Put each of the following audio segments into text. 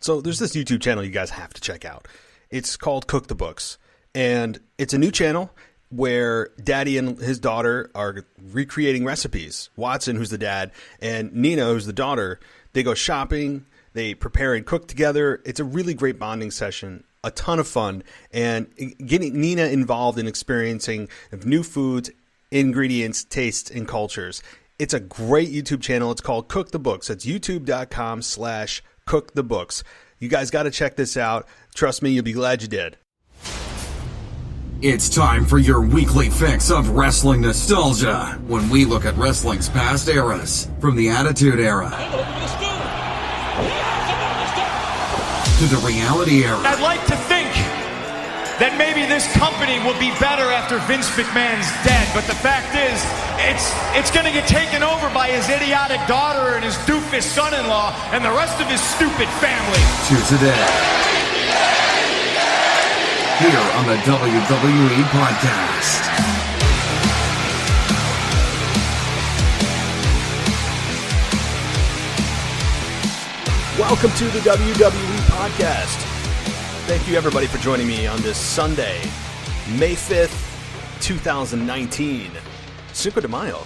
So there's this YouTube channel you guys have to check out. It's called Cook the Books, and it's a new channel where Daddy and his daughter are recreating recipes. Watson, who's the dad, and Nina, who's the daughter, they go shopping, they prepare and cook together. It's a really great bonding session, a ton of fun, and getting Nina involved in experiencing new foods, ingredients, tastes, and cultures. It's a great YouTube channel. It's called Cook the Books. It's youtube.com/cookthebooks. You guys got to check this out. Trust me, you'll be glad you did. It's time for your weekly fix of wrestling nostalgia when we look at wrestling's past eras, from the Attitude Era to the Reality Era. I'd like to think that maybe this company will be better after Vince McMahon's dead, but the fact is, it's going to get taken over by his idiotic daughter and his doofus son-in-law and the rest of his stupid family. To today, here on the WWE Podcast. Welcome to the WWE Podcast. Thank you, everybody, for joining me on this Sunday, May 5th, 2019. Cinco de Mayo.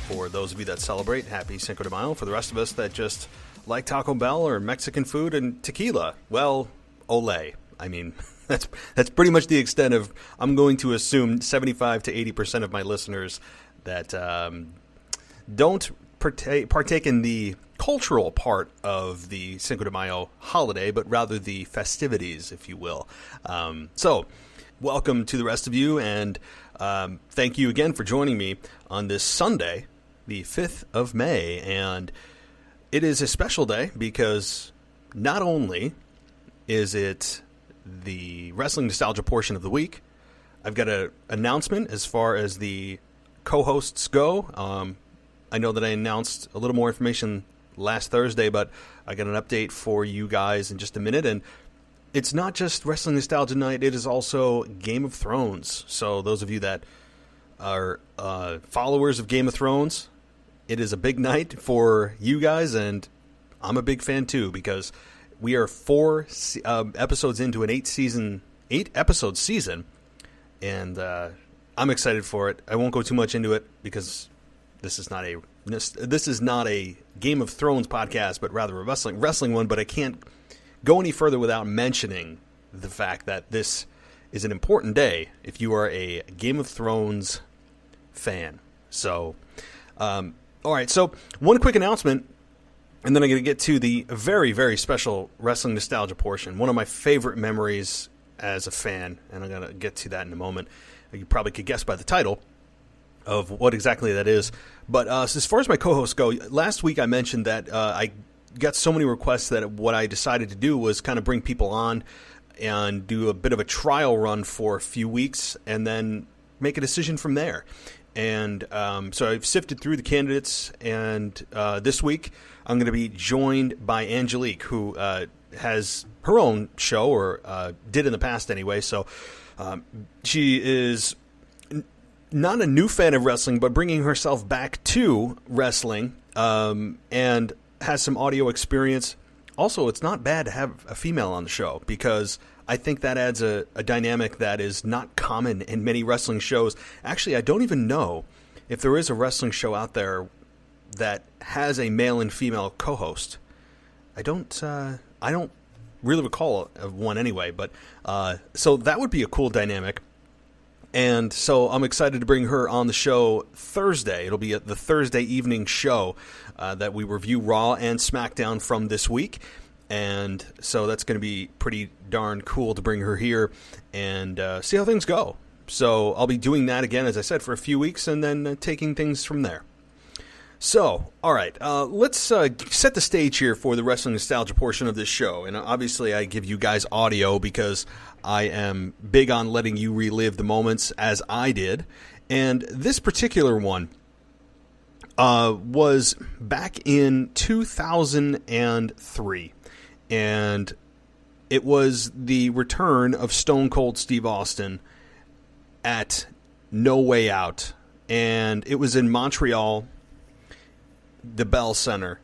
For those of you that celebrate, happy Cinco de Mayo. For the rest of us that just like Taco Bell or Mexican food and tequila, well, ole. I mean, that's pretty much the extent of, I'm going to assume 75 to 80% of my listeners that don't partake in the cultural part of the Cinco de Mayo holiday, but rather the festivities, if you will. So, welcome to the rest of you, and thank you again for joining me on this Sunday, the 5th of May. And it is a special day because not only is it the wrestling nostalgia portion of the week, I've got an announcement as far as the co-hosts go. I know that I announced a little more information last Thursday, but I got an update for you guys in just a minute. And it's not just Wrestling Nostalgia Night, it is also Game of Thrones. So those of you that are followers of Game of Thrones, it is a big night for you guys, and I'm a big fan too, because we are 4 episodes into an 8-episode season, and I'm excited for it. I won't go too much into it because this is not a Game of Thrones podcast, but rather a wrestling one. But I can't go any further without mentioning the fact that this is an important day if you are a Game of Thrones fan. So, all right. So one quick announcement, and then I'm going to get to the very, very special wrestling nostalgia portion. One of my favorite memories as a fan, and I'm going to get to that in a moment. You probably could guess by the title of what exactly that is. But as far as my co-hosts go, last week I mentioned that I got so many requests that what I decided to do was kind of bring people on and do a bit of a trial run for a few weeks and then make a decision from there. And so I've sifted through the candidates, and this week I'm going to be joined by Angelique, who has her own show, or did in the past anyway. So she is not a new fan of wrestling, but bringing herself back to wrestling, and has some audio experience. Also, it's not bad to have a female on the show, because I think that adds a dynamic that is not common in many wrestling shows. Actually, I don't even know if there is a wrestling show out there that has a male and female co-host. I don't really recall of one anyway, but so that would be a cool dynamic. And so I'm excited to bring her on the show Thursday. It'll be the Thursday evening show that we review Raw and SmackDown from this week. And so that's going to be pretty darn cool to bring her here and see how things go. So I'll be doing that again, as I said, for a few weeks, and then taking things from there. So, all right, let's set the stage here for the wrestling nostalgia portion of this show. And obviously I give you guys audio because I am big on letting you relive the moments as I did. And this particular one was back in 2003. And it was the return of Stone Cold Steve Austin at No Way Out. And it was in Montreal, the Bell Center.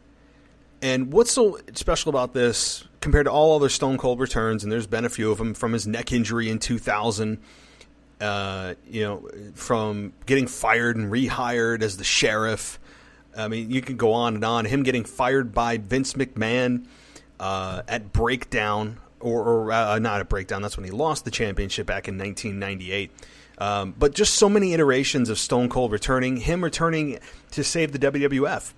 And what's so special about this compared to all other Stone Cold returns, and there's been a few of them, from his neck injury in 2000, from getting fired and rehired as the sheriff. I mean, you can go on and on. Him getting fired by Vince McMahon at Breakdown, or not at Breakdown. That's when he lost the championship back in 1998. But just so many iterations of Stone Cold returning. Him returning to save the WWF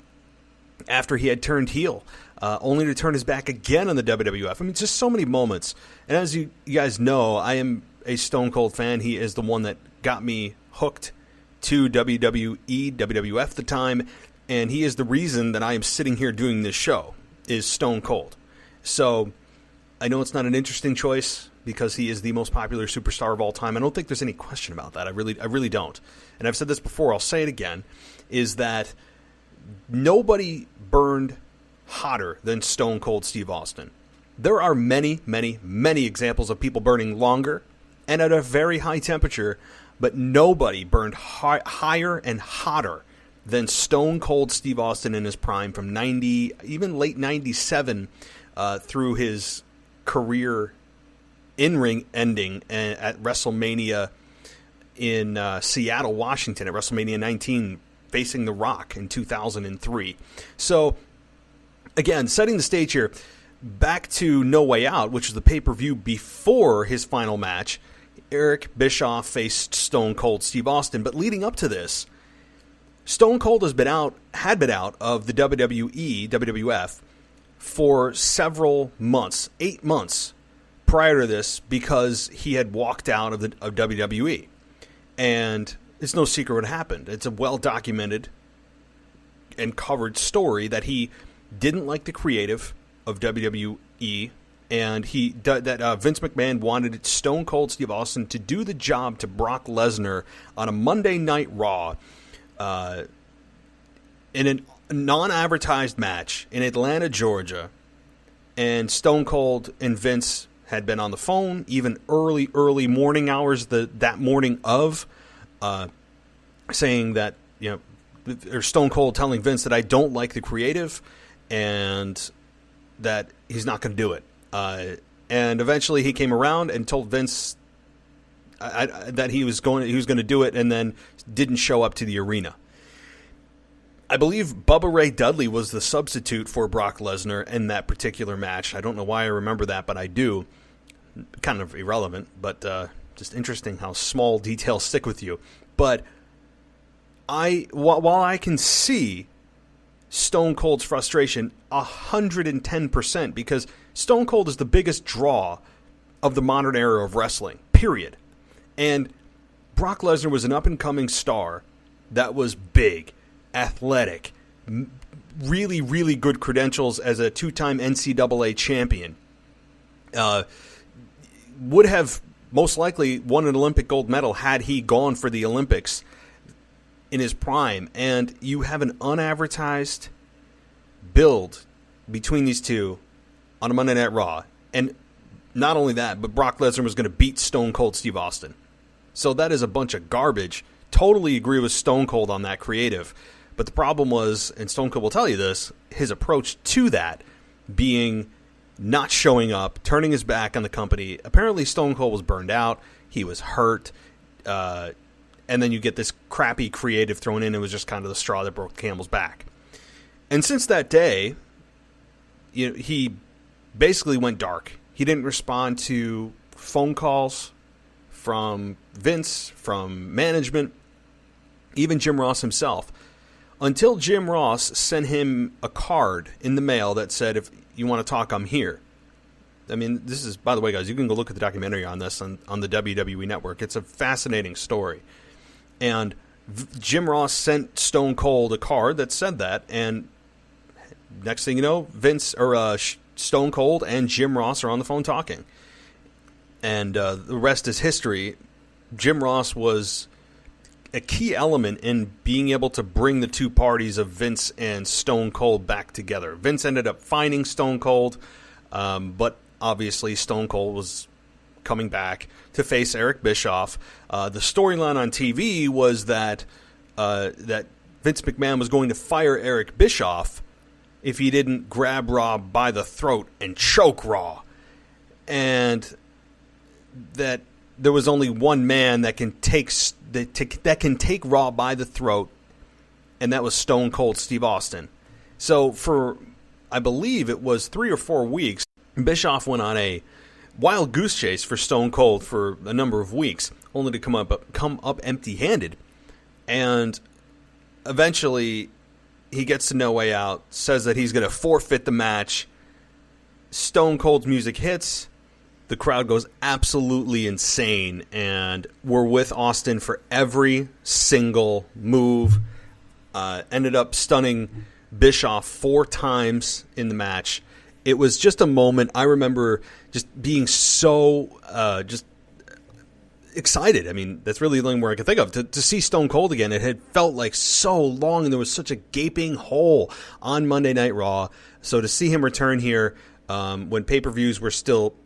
after he had turned heel, only to turn his back again on the WWF. I mean, just so many moments. And as you guys know, I am a Stone Cold fan. He is the one that got me hooked to WWE, WWF at the time, and he is the reason that I am sitting here doing this show, is Stone Cold. So I know it's not an interesting choice because he is the most popular superstar of all time. I don't think there's any question about that. I really don't. And I've said this before, I'll say it again, is that nobody burned hotter than Stone Cold Steve Austin. There are many, many, many examples of people burning longer and at a very high temperature, but nobody burned higher and hotter than Stone Cold Steve Austin in his prime from 90, even late 97, through his career in-ring ending at WrestleMania in Seattle, Washington, at WrestleMania 19, facing The Rock in 2003. So, again, setting the stage here, back to No Way Out, which was the pay-per-view before his final match. Eric Bischoff faced Stone Cold Steve Austin, but leading up to this, Stone Cold had been out of the WWE, WWF, for several months, 8 months prior to this, because he had walked out of WWE. And it's no secret what happened. It's a well-documented and covered story that he didn't like the creative of WWE, and that Vince McMahon wanted Stone Cold Steve Austin to do the job to Brock Lesnar on a Monday Night Raw in a non-advertised match in Atlanta, Georgia. And Stone Cold and Vince had been on the phone, even early morning hours that morning of, saying that, or Stone Cold telling Vince that I don't like the creative and that he's not going to do it. And eventually he came around and told Vince that he was going to do it, and then didn't show up to the arena. I believe Bubba Ray Dudley was the substitute for Brock Lesnar in that particular match. I don't know why I remember that, but I do. Kind of irrelevant, but just interesting how small details stick with you. But while I can see Stone Cold's frustration 110%, because Stone Cold is the biggest draw of the modern era of wrestling, period. And Brock Lesnar was an up-and-coming star that was big, athletic, really, really good credentials as a two-time NCAA champion. Would have most likely won an Olympic gold medal had he gone for the Olympics in his prime. And you have an unadvertised build between these two on a Monday Night Raw. And not only that, but Brock Lesnar was going to beat Stone Cold Steve Austin. So that is a bunch of garbage. Totally agree with Stone Cold on that creative. But the problem was, and Stone Cold will tell you this, his approach to that being not showing up, turning his back on the company. Apparently Stone Cold was burned out. He was hurt. And then you get this crappy creative thrown in. It was just kind of the straw that broke the camel's back. And since that day, he basically went dark. He didn't respond to phone calls from Vince, from management, even Jim Ross himself. Until Jim Ross sent him a card in the mail that said, if you want to talk, I'm here. I mean, this is, by the way, guys, you can go look at the documentary on this on the WWE Network. It's a fascinating story. And Jim Ross sent Stone Cold a card that said that, and next thing you know, Stone Cold and Jim Ross are on the phone talking. And the rest is history. Jim Ross was a key element in being able to bring the two parties of Vince and Stone Cold back together. Vince ended up finding Stone Cold, but obviously Stone Cold was coming back to face Eric Bischoff. The storyline on TV was that Vince McMahon was going to fire Eric Bischoff if he didn't grab Raw by the throat and choke Raw. And that there was only one man that can take Raw by the throat, and that was Stone Cold Steve Austin. So for, I believe it was 3 or 4 weeks, Bischoff went on a wild goose chase for Stone Cold for a number of weeks, only to come up empty-handed. And eventually, he gets to No Way Out, says that he's going to forfeit the match. Stone Cold's music hits. The crowd goes absolutely insane, and we're with Austin for every single move. Ended up stunning Bischoff 4 times in the match. It was just a moment. I remember just being so just excited. I mean, that's really the only word I can think of. To see Stone Cold again, it had felt like so long, and there was such a gaping hole on Monday Night Raw. So to see him return here when pay-per-views were still,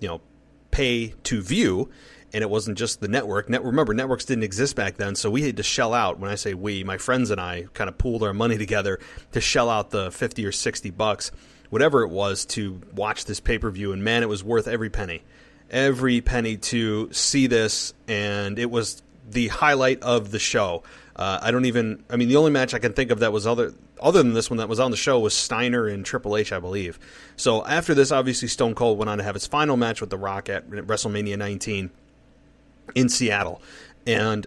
pay to view, and it wasn't just the network. Remember, networks didn't exist back then, so we had to shell out. When I say we, my friends and I kind of pooled our money together to shell out the $50 or $60, whatever it was, to watch this pay-per-view, and man, it was worth every penny to see this, and it was the highlight of the show. The only match I can think of that was other than this one that was on the show was Steiner and Triple H, I believe. So after this, obviously, Stone Cold went on to have his final match with The Rock at WrestleMania 19 in Seattle. And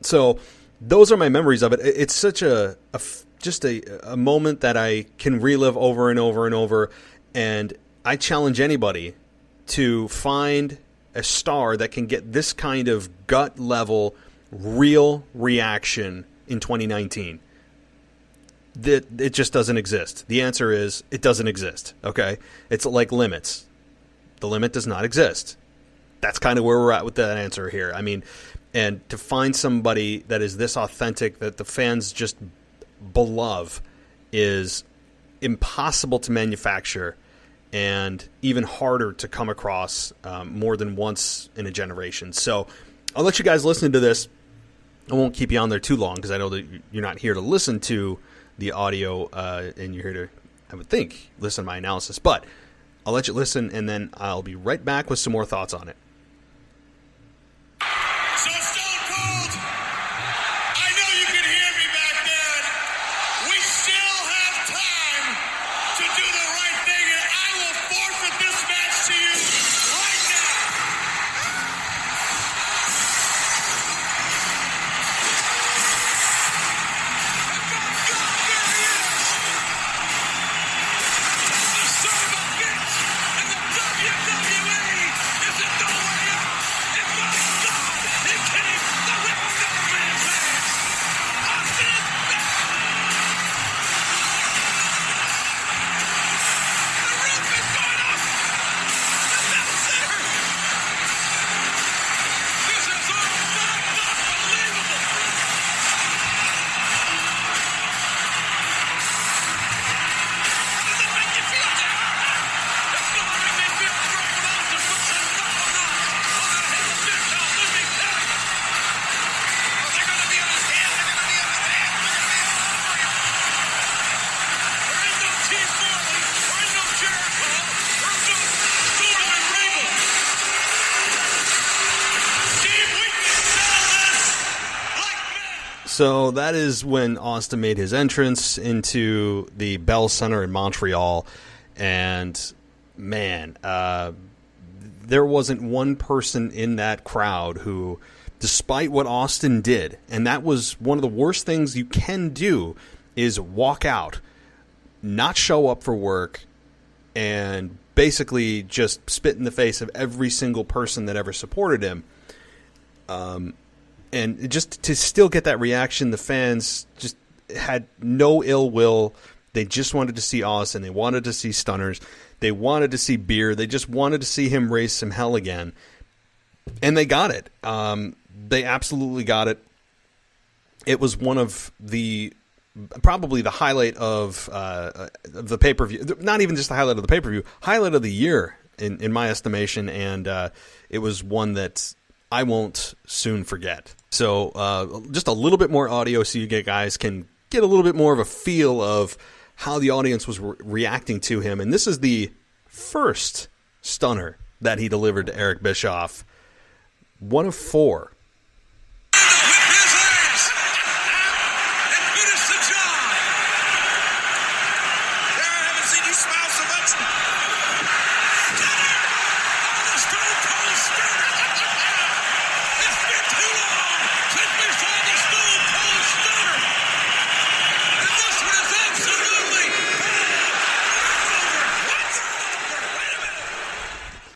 so those are my memories of it. It's such a moment that I can relive over and over and over, and I challenge anybody to find a star that can get this kind of gut-level, real reaction in 2019. That it just doesn't exist. The answer is it doesn't exist, okay? It's like limits. The limit does not exist. That's kind of where we're at with that answer here. I mean, and to find somebody that is this authentic, that the fans just beloved, is impossible to manufacture and even harder to come across more than once in a generation. So I'll let you guys listen to this. I won't keep you on there too long because I know that you're not here to listen to the audio and you're here to, I would think, listen to my analysis. But I'll let you listen, and then I'll be right back with some more thoughts on it. So Stone Cold, I know you can hear me back there. We still have time to do the right thing, and I will forfeit this match to you right now. There he is. The son of a bitch in the WWE is in No Way Out. And my God, he's hitting the Ripple Never Man's ass. Austin is back. The roof is going up. The bell's there. This is all not unbelievable. Does it make you feel good? It's gonna make me feel great when Austin puts that double knock on that head of big top. Let me tell you. They're gonna be on his head. They're gonna be on his hands. They're gonna be all over him. There ain't no Team Morley. There ain't no Jericho. There's no Super Rainbow. Steve, we can sell this like men. So that is when Austin made his entrance into the Bell Center in Montreal. And, man, there wasn't one person in that crowd who, despite what Austin did, and that was one of the worst things you can do, is walk out, not show up for work, and basically just spit in the face of every single person that ever supported him. And just to still get that reaction, the fans just had no ill will. They just wanted to see Austin. They wanted to see stunners. They wanted to see beer. They just wanted to see him raise some hell again. And they got it. They absolutely got it. It was one of probably the highlight of the pay-per-view. Not even just the highlight of the pay-per-view. Highlight of the year, in my estimation. And it was one that I won't soon forget. So just a little bit more audio so you guys can get a little bit more of a feel of how the audience was reacting to him. And this is the first stunner that he delivered to Eric Bischoff. 1 of 4.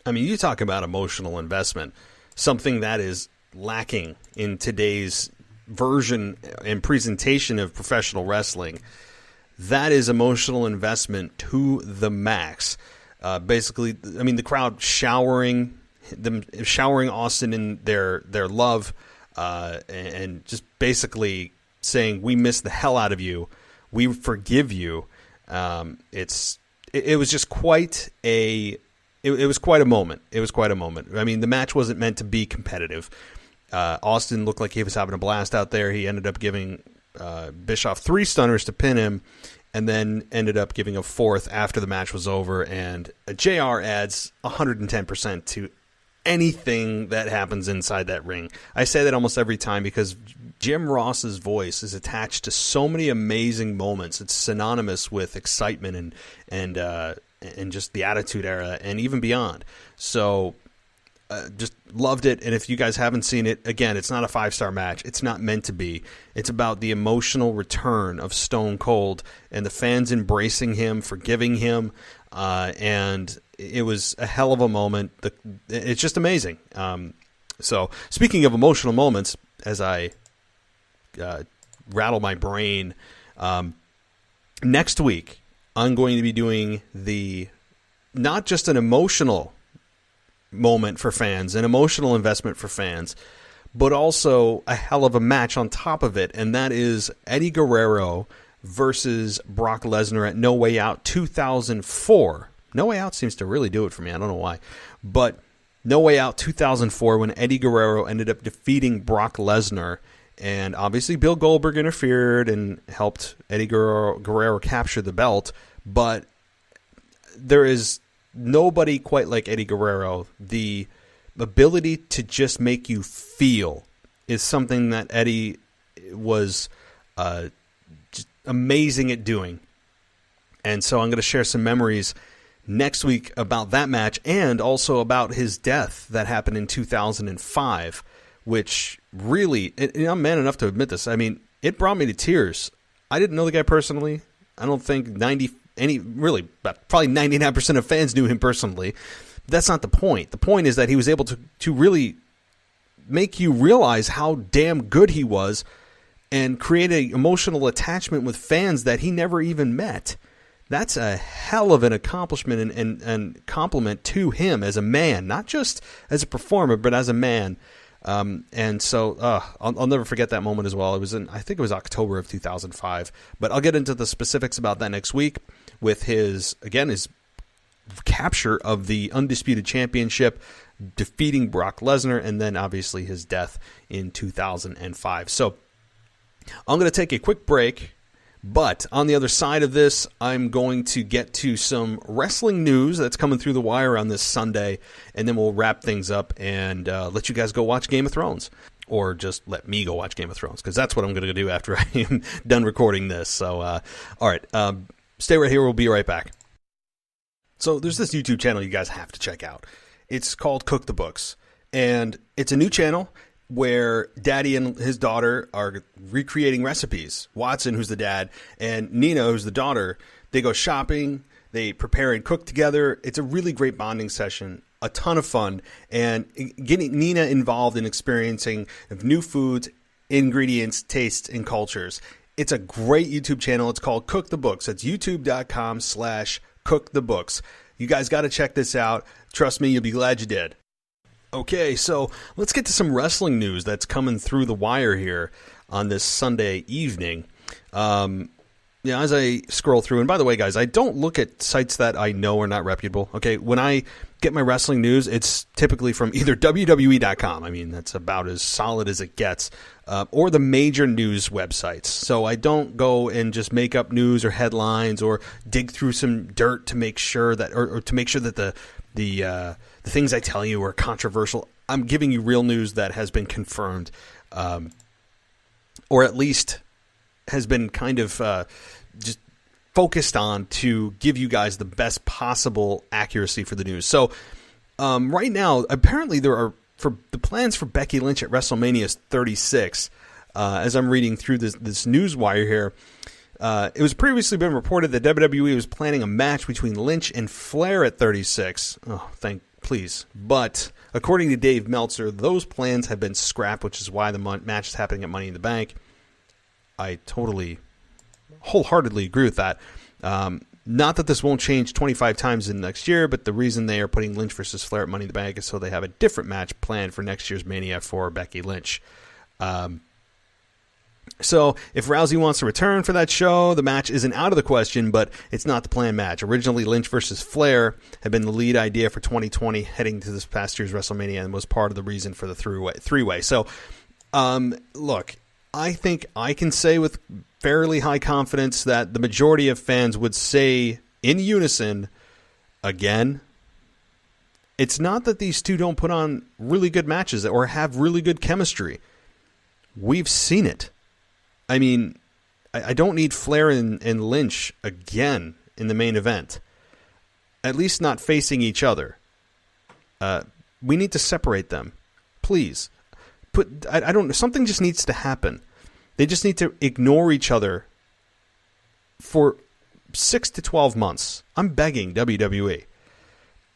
I mean, you talk about emotional investment, something that is lacking in today's version and presentation of professional wrestling. That is emotional investment to the max. Basically, I mean, the crowd showering Austin in their love, and just basically saying, "We miss the hell out of you. We forgive you." It was just quite a. It was quite a moment. It was quite a moment. I mean, the match wasn't meant to be competitive. Austin looked like he was having a blast out there. He ended up giving Bischoff 3 stunners to pin him, and then ended up giving a 4th after the match was over. And JR adds 110% to anything that happens inside that ring. I say that almost every time because Jim Ross's voice is attached to so many amazing moments. It's synonymous with excitement and just the Attitude Era and even beyond. So just loved it. And if you guys haven't seen it, again, it's not a 5-star match. It's not meant to be. It's about the emotional return of Stone Cold and the fans embracing him, forgiving him, and it was a hell of a moment. It's just amazing. So speaking of emotional moments, as I rattle my brain, next week I'm going to be doing not just an emotional moment for fans, an emotional investment for fans, but also a hell of a match on top of it, and that is Eddie Guerrero versus Brock Lesnar at No Way Out 2004. No Way Out seems to really do it for me. I don't know why. But No Way Out 2004, when Eddie Guerrero ended up defeating Brock Lesnar, and obviously Bill Goldberg interfered and helped Eddie Guerrero capture the belt, but there is nobody quite like Eddie Guerrero. The ability to just make you feel is something that Eddie was just amazing at doing. And so I'm going to share some memories next week about that match and also about his death that happened in 2005, which really, I'm man enough to admit this. I mean, it brought me to tears. I didn't know the guy personally. I don't think probably 99% of fans knew him personally. That's not the point. The point is that he was able to really make you realize how damn good he was and create an emotional attachment with fans that he never even met. That's a hell of an accomplishment and compliment to him as a man, not just as a performer, but as a man. And so I'll never forget that moment as well. It was I think it was October of 2005, but I'll get into the specifics about that next week with his capture of the Undisputed Championship, defeating Brock Lesnar, and then obviously his death in 2005. So I'm going to take a quick break. But on the other side of this, I'm going to get to some wrestling news that's coming through the wire on this Sunday, and then we'll wrap things up and let you guys go watch Game of Thrones. Or just let me go watch Game of Thrones, because that's what I'm going to do after I am done recording this. So, all right, stay right here. We'll be right back. So there's this YouTube channel you guys have to check out. It's called Cook the Books, and it's a new channel where Daddy and his daughter are recreating recipes. Watson, who's the dad, and Nina, who's the daughter, they go shopping, they prepare and cook together. It's a really great bonding session, a ton of fun, and getting Nina involved in experiencing new foods, ingredients, tastes, and cultures. It's a great YouTube channel. It's called Cook the Books. It's youtube.com/cookthebooks. You guys got to check this out. Trust me, you'll be glad you did. Okay, so let's get to some wrestling news that's coming through the wire here on this Sunday evening. Yeah, as I scroll through, and by the way, guys, I don't look at sites that I know are not reputable. Okay, when I get my wrestling news, it's typically from either WWE.com. I mean, that's about as solid as it gets, or the major news websites. So I don't go and just make up news or headlines or dig through some dirt to make sure that, or to make sure that the things I tell you are controversial. I'm giving you real news that has been confirmed, or at least has been kind of just focused on to give you guys the best possible accuracy for the news. So right now, apparently there are, for the plans for Becky Lynch at WrestleMania 36, as I'm reading through this news wire here, it was previously been reported that WWE was planning a match between Lynch and Flair at 36. Oh, please. But according to Dave Meltzer, those plans have been scrapped, which is why the match is happening at Money in the Bank. I wholeheartedly agree with that. Not that this won't change 25 times in next year, but the reason they are putting Lynch versus Flair at Money in the Bank is so they have a different match planned for next year's Mania for Becky Lynch. So if Rousey wants to return for that show, the match isn't out of the question, but it's not the planned match. Originally, Lynch versus Flair had been the lead idea for 2020 heading to this past year's WrestleMania and was part of the reason for the three-way. So, look, I think I can say with fairly high confidence that the majority of fans would say in unison, again, it's not that these two don't put on really good matches or have really good chemistry. We've seen it. I mean, I don't need Flair and Lynch again in the main event. At least not facing each other. We need to separate them. Please. I don't know. Something just needs to happen. They just need to ignore each other for 6 to 12 months. I'm begging WWE.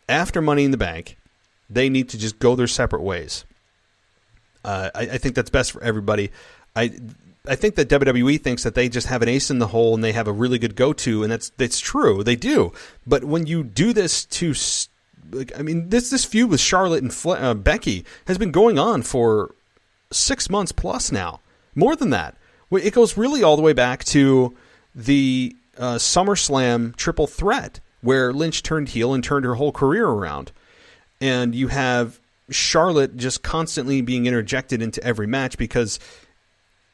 After Money in the Bank, they need to just go their separate ways. I think that's best for everybody. I think that WWE thinks that they just have an ace in the hole and they have a really good go-to, and that's true. They do. But when you do this to, I mean, this feud with Charlotte and Becky has been going on for 6 months plus now. More than that. It goes really all the way back to the SummerSlam triple threat, where Lynch turned heel and turned her whole career around. And you have Charlotte just constantly being interjected into every match because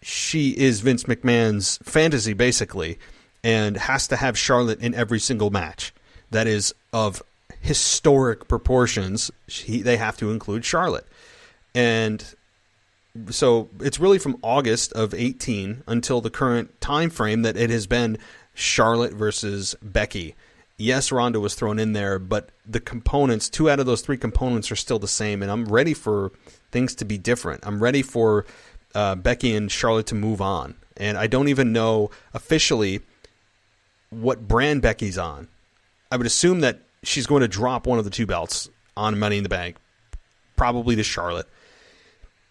she is Vince McMahon's fantasy, basically, and has to have Charlotte in every single match. That is of historic proportions. They have to include Charlotte. And so it's really from August of 18 until the current time frame that it has been Charlotte versus Becky. Yes, Ronda was thrown in there, but the components, 2 out of those 3 components are still the same, and I'm ready for things to be different. I'm ready for Becky and Charlotte to move on. And I don't even know officially what brand Becky's on. I would assume that she's going to drop one of the 2 belts on Money in the Bank, probably to Charlotte.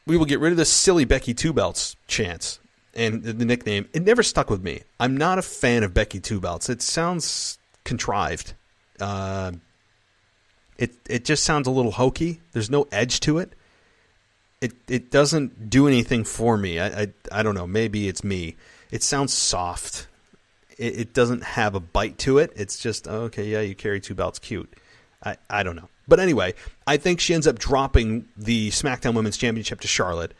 We will get rid of this silly Becky 2 belts chance and the nickname. It never stuck with me. I'm not a fan of Becky 2 belts. It sounds contrived. It just sounds a little hokey. There's no edge to it. It doesn't do anything for me. I don't know. Maybe it's me. It sounds soft. It doesn't have a bite to it. It's just, okay, yeah, you carry 2 belts. Cute. I don't know. But anyway, I think she ends up dropping the SmackDown Women's Championship to Charlotte.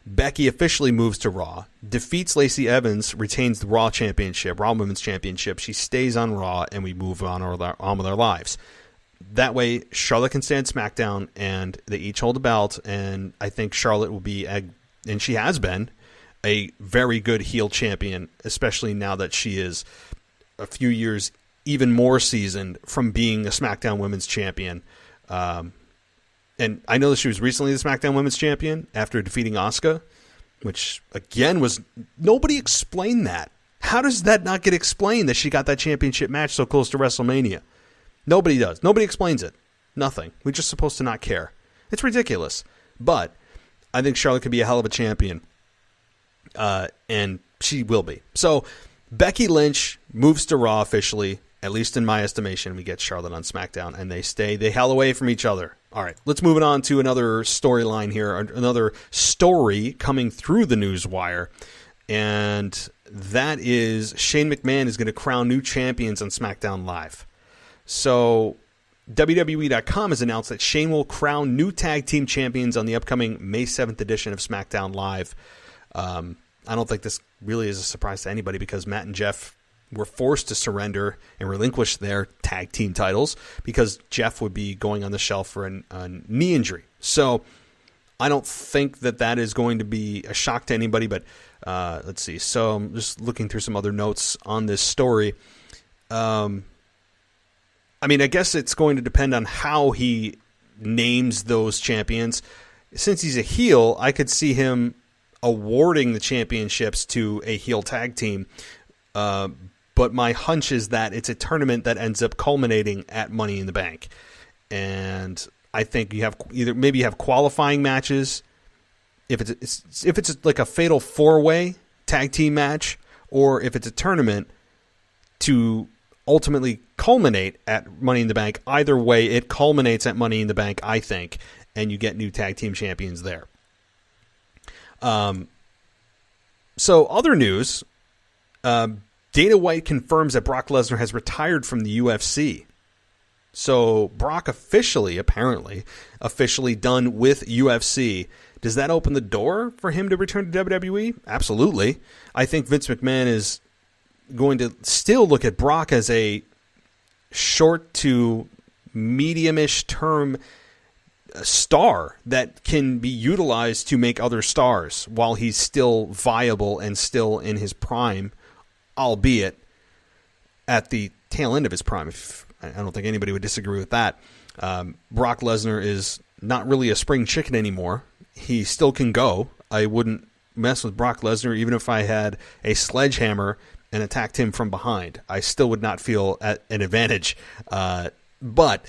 Becky officially moves to Raw, defeats Lacey Evans, retains the Raw Championship, Raw Women's Championship. She stays on Raw, and we move on with our lives. That way, Charlotte can stay on SmackDown, and they each hold a belt, and I think Charlotte will be, and she has been, a very good heel champion, especially now that she is a few years even more seasoned from being a SmackDown Women's Champion. And I know that she was recently the SmackDown Women's Champion after defeating Asuka, which, again, was... Nobody explained that. How does that not get explained that she got that championship match so close to WrestleMania? Nobody does. Nobody explains it. Nothing. We're just supposed to not care. It's ridiculous. But I think Charlotte could be a hell of a champion. And she will be. So Becky Lynch moves to Raw officially. At least in my estimation, we get Charlotte on SmackDown, and they hell away from each other. All right, let's move it on to another storyline here, another story coming through the news wire. And that is Shane McMahon is going to crown new champions on SmackDown Live. So WWE.com has announced that Shane will crown new tag team champions on the upcoming May 7th edition of SmackDown Live. I don't think this really is a surprise to anybody because Matt and Jeff were forced to surrender and relinquish their tag team titles because Jeff would be going on the shelf for a knee injury. So I don't think that is going to be a shock to anybody, but let's see. So I'm just looking through some other notes on this story. I mean, I guess it's going to depend on how he names those champions. Since he's a heel, I could see him awarding the championships to a heel tag team. But my hunch is that it's a tournament that ends up culminating at Money in the Bank. And I think you have maybe you have qualifying matches. If it's like a fatal 4-way tag team match, or if it's a tournament to ultimately culminate at Money in the Bank. Either way, it culminates at Money in the Bank, I think, and you get new tag team champions there. So other news, Dana White confirms that Brock Lesnar has retired from the UFC. So Brock apparently officially done with UFC. Does that open the door for him to return to WWE? Absolutely. I think Vince McMahon is going to still look at Brock as a short to medium-ish term star that can be utilized to make other stars while he's still viable and still in his prime, albeit at the tail end of his prime. I don't think anybody would disagree with that. Brock Lesnar is not really a spring chicken anymore. He still can go. I wouldn't mess with Brock Lesnar even if I had a sledgehammer and attacked him from behind. I still would not feel at an advantage. But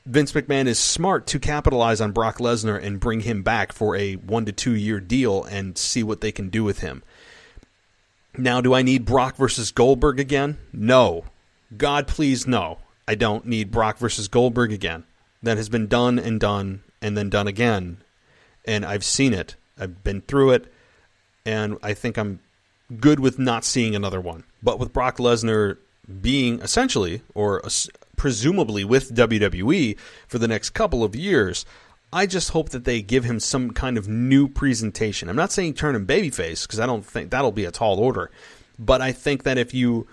Vince McMahon is smart to capitalize on Brock Lesnar and bring him back for a 1 to 2 year deal and see what they can do with him. Now, do I need Brock versus Goldberg again? No. God, please, no. I don't need Brock versus Goldberg again. That has been done and then done again. And I've seen it. I've been through it. And I think I'm good with not seeing another one. But with Brock Lesnar being essentially, or presumably with WWE for the next couple of years, I just hope that they give him some kind of new presentation. I'm not saying turn him babyface, because I don't think that'll be a tall order. But I think that if you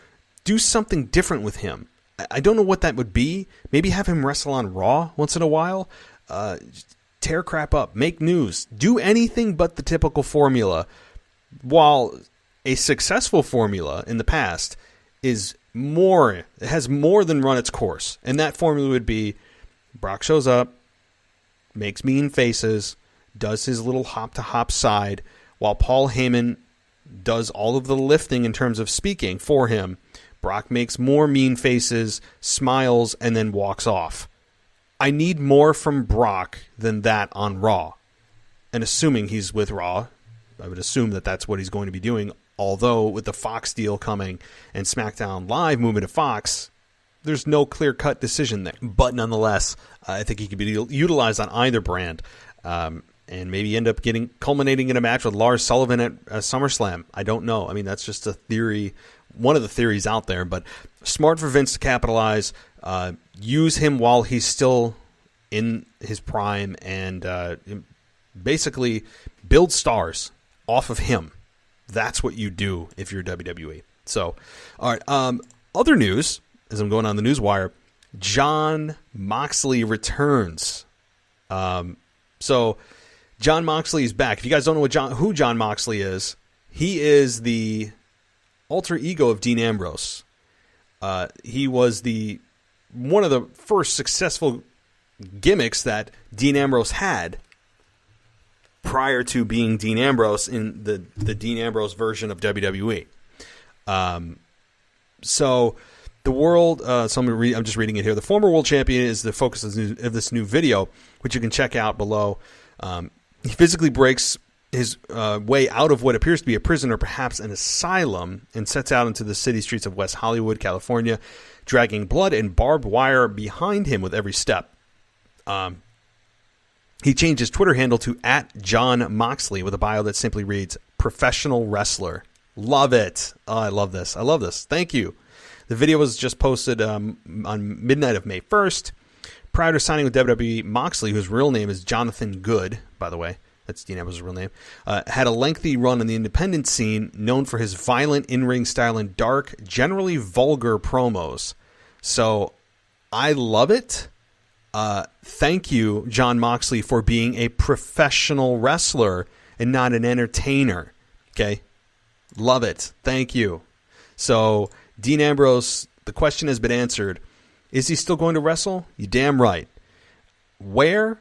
do something different with him, I don't know what that would be. Maybe have him wrestle on Raw once in a while. Tear crap up. Make news. Do anything but the typical formula. While a successful formula in the past has more than run its course. And that formula would be Brock shows up, makes mean faces, does his little hop-to-hop side, while Paul Heyman does all of the lifting in terms of speaking for him. Brock makes more mean faces, smiles, and then walks off. I need more from Brock than that on Raw. And assuming he's with Raw, I would assume that that's what he's going to be doing. Although with the Fox deal coming and SmackDown Live moving to Fox, there's no clear-cut decision there. But nonetheless, I think he could be utilized on either brand and maybe end up culminating in a match with Lars Sullivan at SummerSlam. I don't know. I mean, that's just a theory, one of the theories out there. But smart for Vince to capitalize, use him while he's still in his prime, and basically build stars off of him. That's what you do if you're WWE. So, all right. Other news, as I'm going on the news wire, Jon Moxley returns. So Jon Moxley is back. If you guys don't know who Jon Moxley is, he is the alter ego of Dean Ambrose. He was one of the first successful gimmicks that Dean Ambrose had prior to being Dean Ambrose in the Dean Ambrose version of WWE. So the world, I'm just reading it here. The former world champion is the focus of this new video, which you can check out below. He physically breaks his way out of what appears to be a prison or perhaps an asylum and sets out into the city streets of West Hollywood, California, dragging blood and barbed wire behind him with every step. He changed his Twitter handle to @Jon Moxley with a bio that simply reads, "Professional wrestler." Love it. Oh, I love this. I love this. Thank you. The video was just posted on midnight of May 1st. Prior to signing with WWE, Moxley, whose real name is Jonathan Good, by the way, that's Dean Ambrose's real name, had a lengthy run in the independent scene, known for his violent in-ring style and dark, generally vulgar promos. So I love it. Thank you, Jon Moxley, for being a professional wrestler and not an entertainer. Okay? Love it. Thank you. So, Dean Ambrose, the question has been answered. Is he still going to wrestle? You damn right. Where?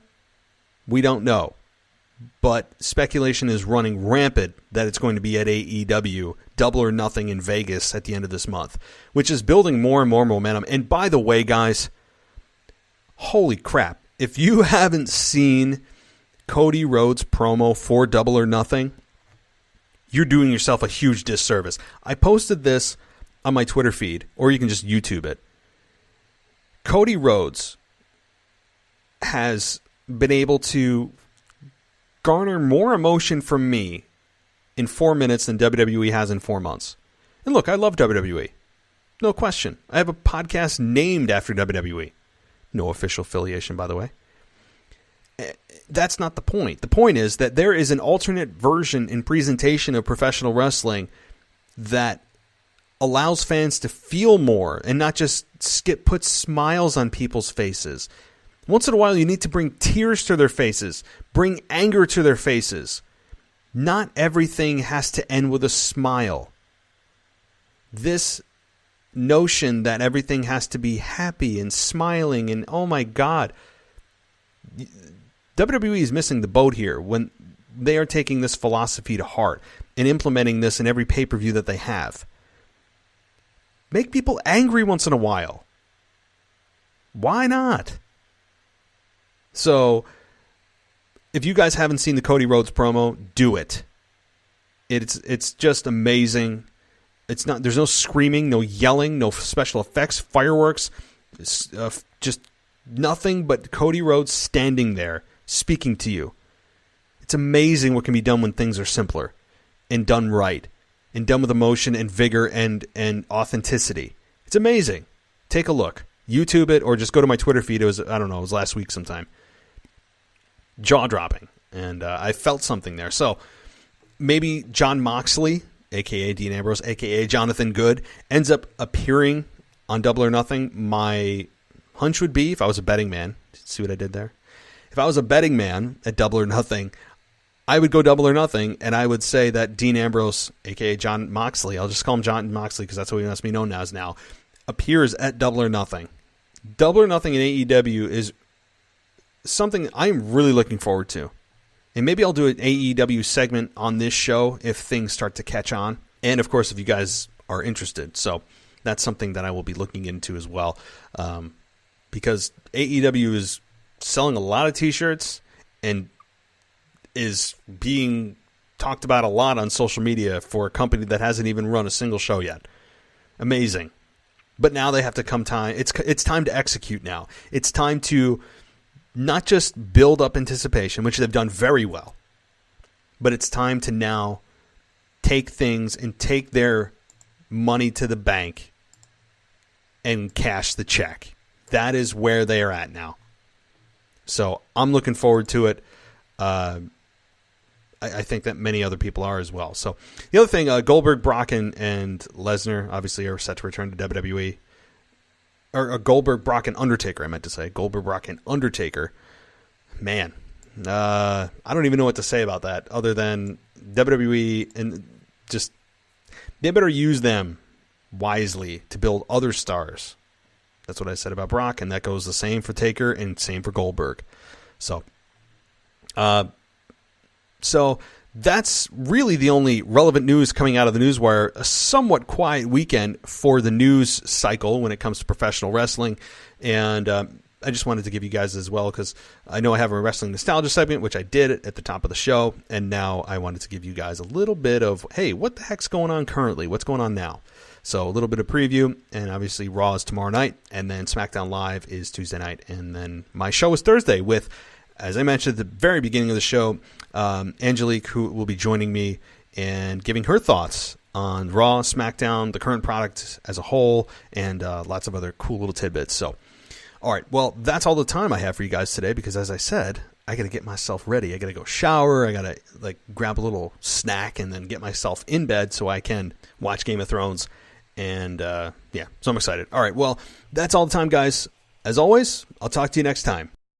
We don't know. But speculation is running rampant that it's going to be at AEW, Double or Nothing in Vegas at the end of this month, which is building more and more momentum. And by the way, guys, holy crap. If you haven't seen Cody Rhodes' promo for Double or Nothing, you're doing yourself a huge disservice. I posted this on my Twitter feed, or you can just YouTube it. Cody Rhodes has been able to garner more emotion from me in 4 minutes than WWE has in 4 months. And look, I love WWE. No question. I have a podcast named after WWE. No official affiliation, by the way. That's not the point. The point is that there is an alternate version and presentation of professional wrestling that allows fans to feel more and not just put smiles on people's faces. Once in a while, you need to bring tears to their faces, bring anger to their faces. Not everything has to end with a smile. This notion that everything has to be happy and smiling and, oh my God, WWE is missing the boat here when they are taking this philosophy to heart and implementing this in every pay-per-view that they have. Make people angry once in a while. Why not? So, if you guys haven't seen the Cody Rhodes promo, do it. It's just amazing. There's no screaming, no yelling, no special effects, fireworks. Just nothing but Cody Rhodes standing there speaking to you. It's amazing what can be done when things are simpler and done right and done with emotion and vigor and authenticity. It's amazing. Take a look. YouTube it or just go to my Twitter feed. It was last week sometime. Jaw-dropping. And I felt something there. So maybe Jon Moxley, a.k.a. Dean Ambrose, a.k.a. Jonathan Good, ends up appearing on Double or Nothing. My hunch would be, if I was a betting man, see what I did there? If I was a betting man at Double or Nothing, I would go Double or Nothing, and I would say that Dean Ambrose, a.k.a. Jon Moxley, I'll just call him Jon Moxley because that's what he wants to be known as now, appears at Double or Nothing. Double or Nothing in AEW is something I'm really looking forward to. And maybe I'll do an AEW segment on this show if things start to catch on. And, of course, if you guys are interested. So that's something that I will be looking into as well. Because AEW is selling a lot of T-shirts and is being talked about a lot on social media for a company that hasn't even run a single show yet. Amazing. But now they have to come time. It's time to execute now. It's time to not just build up anticipation, which they've done very well, but it's time to now take things and take their money to the bank and cash the check. That is where they are at now. So I'm looking forward to it. I think that many other people are as well. So the other thing, Goldberg, Brock, and Lesnar obviously are set to return to WWE. Or Goldberg, Brock, and Undertaker, I meant to say. Goldberg, Brock, and Undertaker. Man, I don't even know what to say about that other than WWE and just they better use them wisely to build other stars. That's what I said about Brock, and that goes the same for Taker and same for Goldberg. So that's really the only relevant news coming out of the Newswire. A somewhat quiet weekend for the news cycle when it comes to professional wrestling. And I just wanted to give you guys as well because I know I have a wrestling nostalgia segment, which I did at the top of the show. And now I wanted to give you guys a little bit of, hey, what the heck's going on currently? What's going on now? So a little bit of preview. And obviously Raw is tomorrow night. And then SmackDown Live is Tuesday night. And then my show is Thursday with, as I mentioned at the very beginning of the show, Angelique, who will be joining me and giving her thoughts on Raw, SmackDown, the current product as a whole, and lots of other cool little tidbits. So, all right, well, that's all the time I have for you guys today because, as I said, I got to get myself ready. I got to go shower. I got to grab a little snack and then get myself in bed so I can watch Game of Thrones. And so I'm excited. All right, well, that's all the time, guys. As always, I'll talk to you next time.